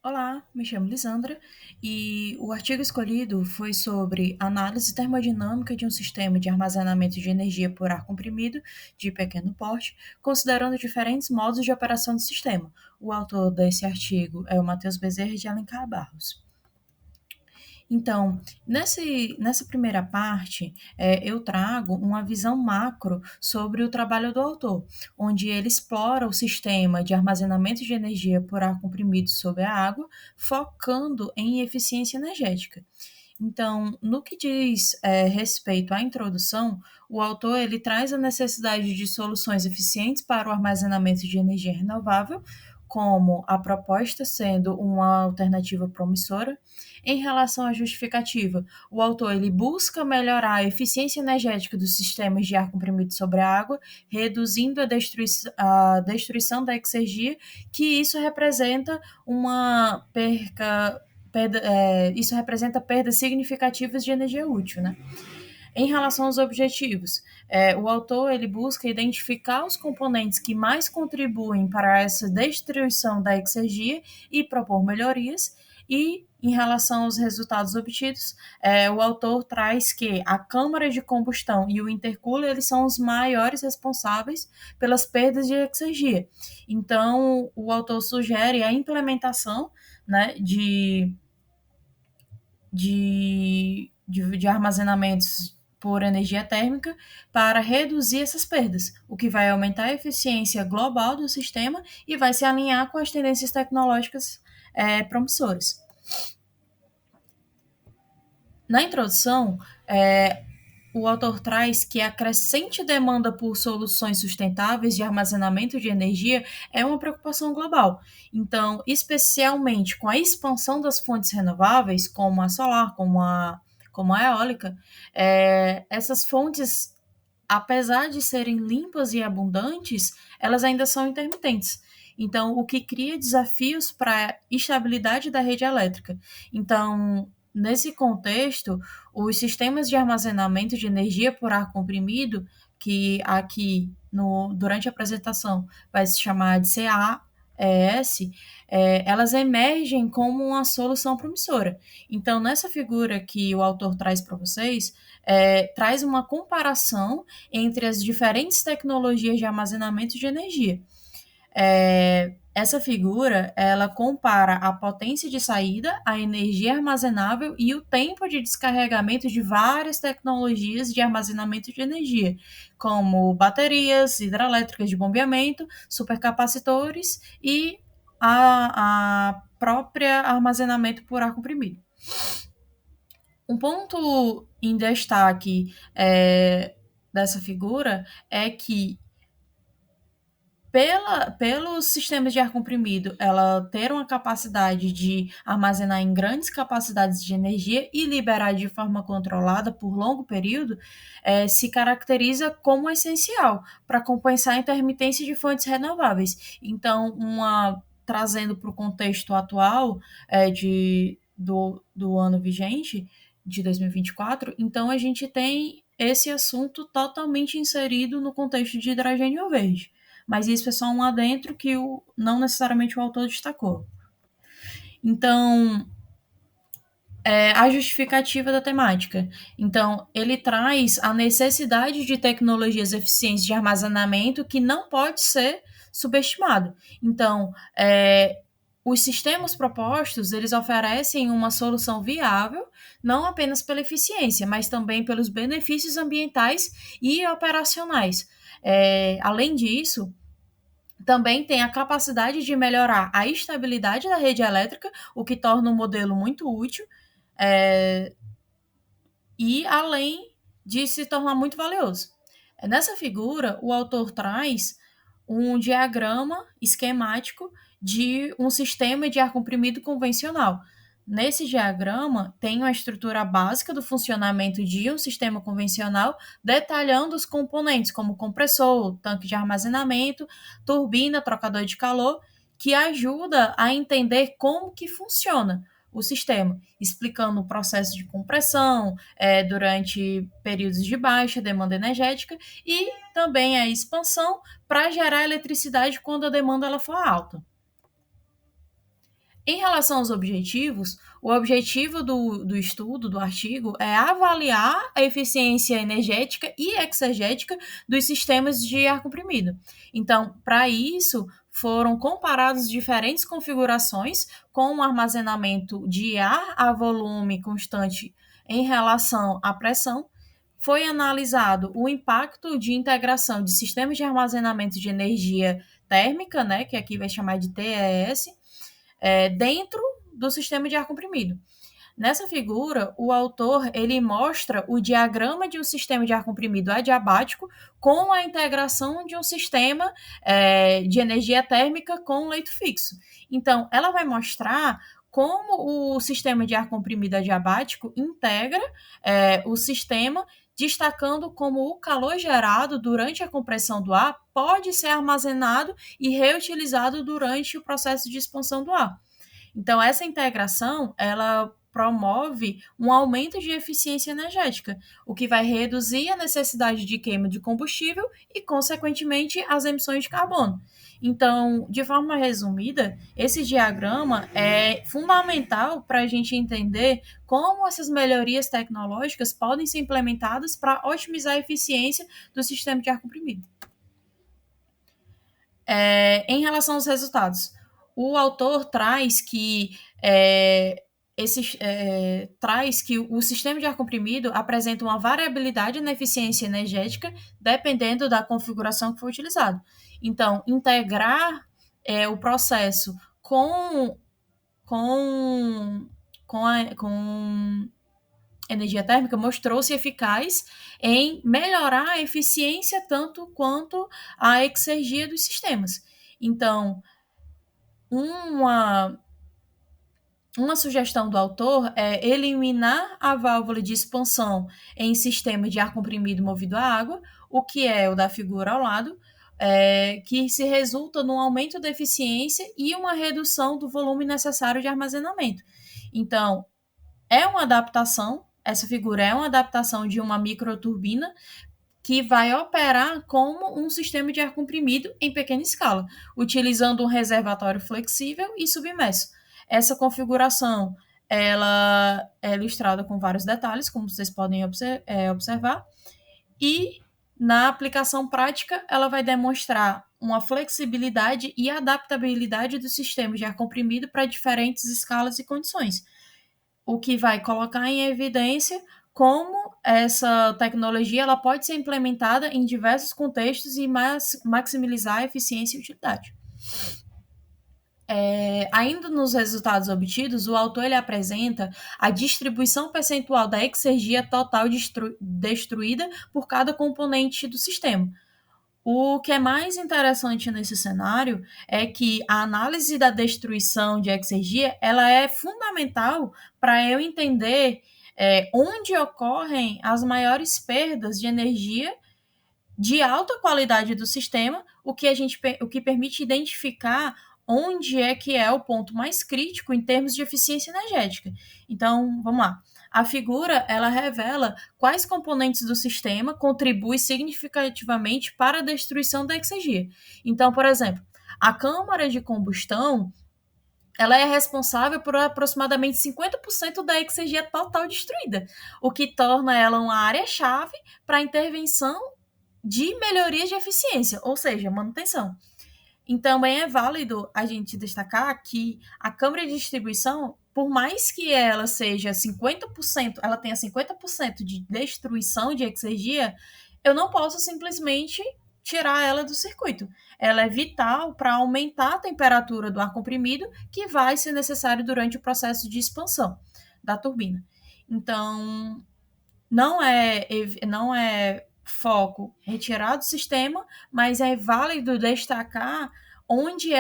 Olá, me chamo Lisandra e o artigo escolhido foi sobre análise termodinâmica de um sistema de armazenamento de energia por ar comprimido de pequeno porte, considerando diferentes modos de operação do sistema. O autor desse artigo é o Matheus Bezerra de Alencar Barros. Então, nessa primeira parte, eu trago uma visão macro sobre o trabalho do autor, onde ele explora o sistema de armazenamento de energia por ar comprimido sob a água, focando em eficiência energética. Então, no que diz respeito à introdução, o autor ele traz a necessidade de soluções eficientes para o armazenamento de energia renovável, como a proposta sendo uma alternativa promissora. Em relação à justificativa, o autor ele busca melhorar a eficiência energética dos sistemas de ar comprimido sobre a água, reduzindo a destruição da exergia, que isso representa uma isso representa perdas significativas de energia útil, né? Em relação aos objetivos, o autor ele busca identificar os componentes que mais contribuem para essa destruição da exergia e propor melhorias. E em relação aos resultados obtidos, o autor traz que a câmara de combustão e o intercooler eles são os maiores responsáveis pelas perdas de exergia. Então, o autor sugere a implementação, né, de armazenamentos por energia térmica para reduzir essas perdas, o que vai aumentar a eficiência global do sistema e vai se alinhar com as tendências tecnológicas promissoras. Na introdução, o autor traz que a crescente demanda por soluções sustentáveis de armazenamento de energia é uma preocupação global. Então, especialmente com a expansão das fontes renováveis, como a solar, como a eólica, essas fontes, apesar de serem limpas e abundantes, elas ainda são intermitentes. Então, o que cria desafios para a estabilidade da rede elétrica. Então, nesse contexto, os sistemas de armazenamento de energia por ar comprimido, que aqui durante a apresentação vai se chamar de CAES, elas emergem como uma solução promissora. Então, nessa figura que o autor traz para vocês, traz uma comparação entre as diferentes tecnologias de armazenamento de energia. Essa figura, ela compara a potência de saída, a energia armazenável e o tempo de descarregamento de várias tecnologias de armazenamento de energia, como baterias, hidrelétricas de bombeamento, supercapacitores e a própria armazenamento por ar comprimido. Um ponto em destaque dessa figura é que pelos sistemas de ar comprimido, ela ter uma capacidade de armazenar em grandes capacidades de energia e liberar de forma controlada por longo período, se caracteriza como essencial para compensar a intermitência de fontes renováveis. Então, trazendo para o contexto atual do ano vigente, de 2024, então a gente tem esse assunto totalmente inserido no contexto de hidrogênio verde, mas isso é só um adentro que não necessariamente o autor destacou. Então, a justificativa da temática. Então, ele traz a necessidade de tecnologias eficientes de armazenamento que não pode ser subestimado. Então, os sistemas propostos, eles oferecem uma solução viável, não apenas pela eficiência, mas também pelos benefícios ambientais e operacionais. Além disso, também tem a capacidade de melhorar a estabilidade da rede elétrica, o que torna o modelo muito útil, e além de se tornar muito valioso. Nessa figura, o autor traz um diagrama esquemático de um sistema de ar comprimido convencional. Nesse diagrama, tem uma estrutura básica do funcionamento de um sistema convencional, detalhando os componentes, como compressor, tanque de armazenamento, turbina, trocador de calor, que ajuda a entender como que funciona o sistema, explicando o processo de compressão durante períodos de baixa demanda energética e também a expansão para gerar eletricidade quando a demanda ela for alta. Em relação aos objetivos, o objetivo do estudo, do artigo, é avaliar a eficiência energética e exergética dos sistemas de ar comprimido. Então, para isso, foram comparadas diferentes configurações com um armazenamento de ar a volume constante em relação à pressão. Foi analisado o impacto de integração de sistemas de armazenamento de energia térmica, né, que aqui vai chamar de TES, dentro do sistema de ar comprimido. Nessa figura, o autor ele mostra o diagrama de um sistema de ar comprimido adiabático com a integração de um sistema de energia térmica com leito fixo. Então, ela vai mostrar como o sistema de ar comprimido adiabático integra o sistema, destacando como o calor gerado durante a compressão do ar pode ser armazenado e reutilizado durante o processo de expansão do ar. Então, essa integração, ela promove um aumento de eficiência energética, o que vai reduzir a necessidade de queima de combustível e, consequentemente, as emissões de carbono. Então, de forma resumida, esse diagrama é fundamental para a gente entender como essas melhorias tecnológicas podem ser implementadas para otimizar a eficiência do sistema de ar comprimido. Em relação aos resultados, o autor traz que traz que o sistema de ar comprimido apresenta uma variabilidade na eficiência energética dependendo da configuração que foi utilizado. Então, integrar o processo com, com energia térmica mostrou-se eficaz em melhorar a eficiência tanto quanto a exergia dos sistemas. Então, uma sugestão do autor é eliminar a válvula de expansão em sistema de ar comprimido movido a água, o que é o da figura ao lado, que se resulta num aumento da eficiência e uma redução do volume necessário de armazenamento. Então, é uma adaptação, essa figura é uma adaptação de uma microturbina que vai operar como um sistema de ar comprimido em pequena escala, utilizando um reservatório flexível e submerso. Essa configuração ela é ilustrada com vários detalhes, como vocês podem observar, e na aplicação prática ela vai demonstrar uma flexibilidade e adaptabilidade do sistema de ar comprimido para diferentes escalas e condições, o que vai colocar em evidência como essa tecnologia ela pode ser implementada em diversos contextos e maximizar a eficiência e utilidade. Ainda nos resultados obtidos, o autor ele apresenta a distribuição percentual da exergia total destruída por cada componente do sistema. O que é mais interessante nesse cenário é que a análise da destruição de exergia ela é fundamental para eu entender onde ocorrem as maiores perdas de energia de alta qualidade do sistema, o que permite identificar onde é que é o ponto mais crítico em termos de eficiência energética. Então, vamos lá. A figura ela revela quais componentes do sistema contribuem significativamente para a destruição da exergia. Então, por exemplo, a câmara de combustão ela é responsável por aproximadamente 50% da exergia total destruída, o que torna ela uma área-chave para a intervenção de melhorias de eficiência, ou seja, manutenção. Então, também é válido a gente destacar que a câmara de distribuição, por mais que ela seja 50%, ela tenha 50% de destruição de exergia, eu não posso simplesmente tirar ela do circuito. Ela é vital para aumentar a temperatura do ar comprimido, que vai ser necessário durante o processo de expansão da turbina. Então, não é foco retirar do sistema, mas é válido destacar onde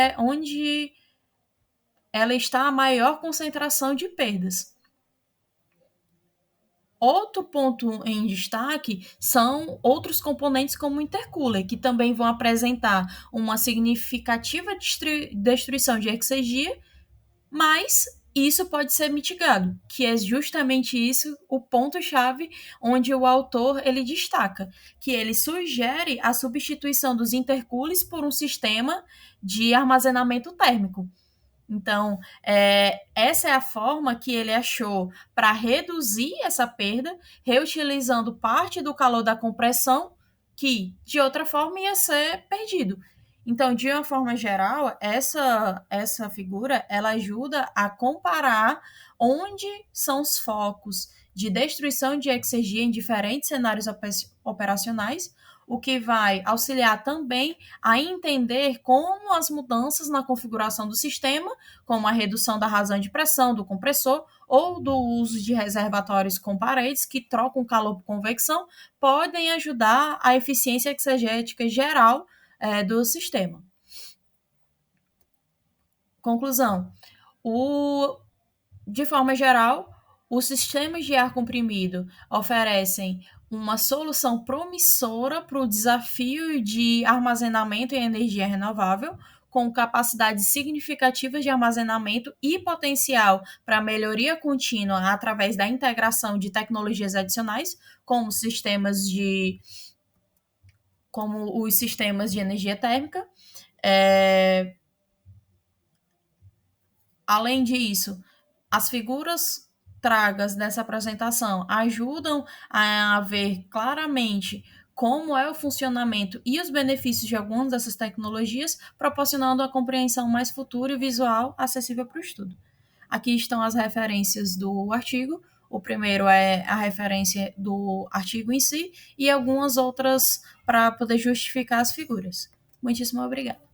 ela está a maior concentração de perdas. Outro ponto em destaque são outros componentes como o intercooler, que também vão apresentar uma significativa destruição de exergia, mas isso pode ser mitigado, que é justamente isso o ponto-chave onde o autor ele destaca, que ele sugere a substituição dos intercoolers por um sistema de armazenamento térmico. Então, essa é a forma que ele achou para reduzir essa perda, reutilizando parte do calor da compressão, que de outra forma ia ser perdido. Então, de uma forma geral, essa figura ela ajuda a comparar onde são os focos de destruição de exergia em diferentes cenários operacionais, o que vai auxiliar também a entender como as mudanças na configuração do sistema, como a redução da razão de pressão do compressor ou do uso de reservatórios com paredes que trocam calor por convecção, podem ajudar a eficiência exegética geral do sistema. Conclusão: de forma geral, os sistemas de ar comprimido oferecem uma solução promissora para o desafio de armazenamento em energia renovável, com capacidades significativas de armazenamento e potencial para melhoria contínua através da integração de tecnologias adicionais, como os sistemas de energia térmica. Além disso, as figuras tragas dessa apresentação ajudam a ver claramente como é o funcionamento e os benefícios de algumas dessas tecnologias, proporcionando a compreensão mais futura e visual acessível para o estudo. Aqui estão as referências do artigo. O primeiro é a referência do artigo em si e algumas outras para poder justificar as figuras. Muitíssimo obrigada.